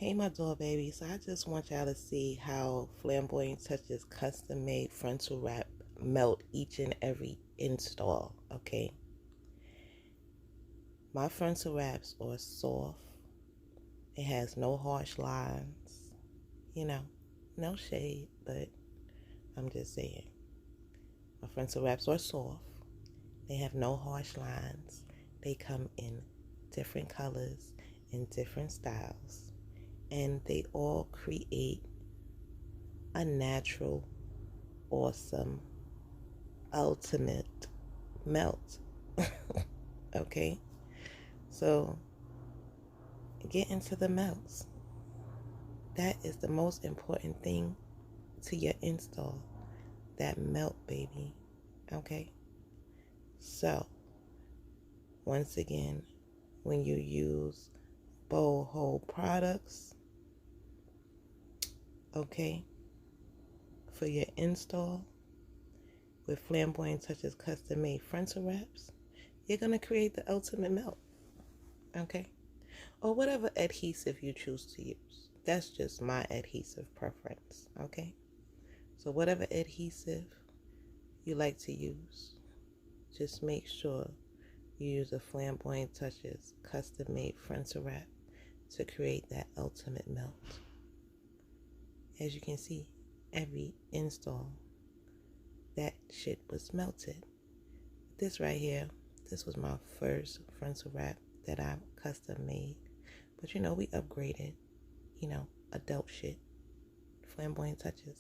Hey, my door babies. I just want y'all to see how Flamboyant Touches custom made frontal wrap melt each and every install, okay? My frontal wraps are soft. It has no harsh lines. You know, no shade, but I'm just saying. My frontal wraps are soft. They have no harsh lines. They come in different colors and different styles. And they all create a natural, awesome, ultimate melt. Okay? So get into the melts. That is the most important thing to your install. That melt, baby. Okay? So, once again, when you use Boho products, okay, for your install with Flamboyant Touches custom made frontal wraps, you're going to create the ultimate melt. Okay? Or whatever adhesive you choose to use. That's just my adhesive preference. Okay? So whatever adhesive you like to use, just make sure you use a Flamboyant Touches custom made frontal wrap to create that ultimate melt. As you can see, every install, that shit was melted. This right here, this was my first frontal wrap that I custom made. But you know, we upgraded, adult shit. Flamboyant Touches.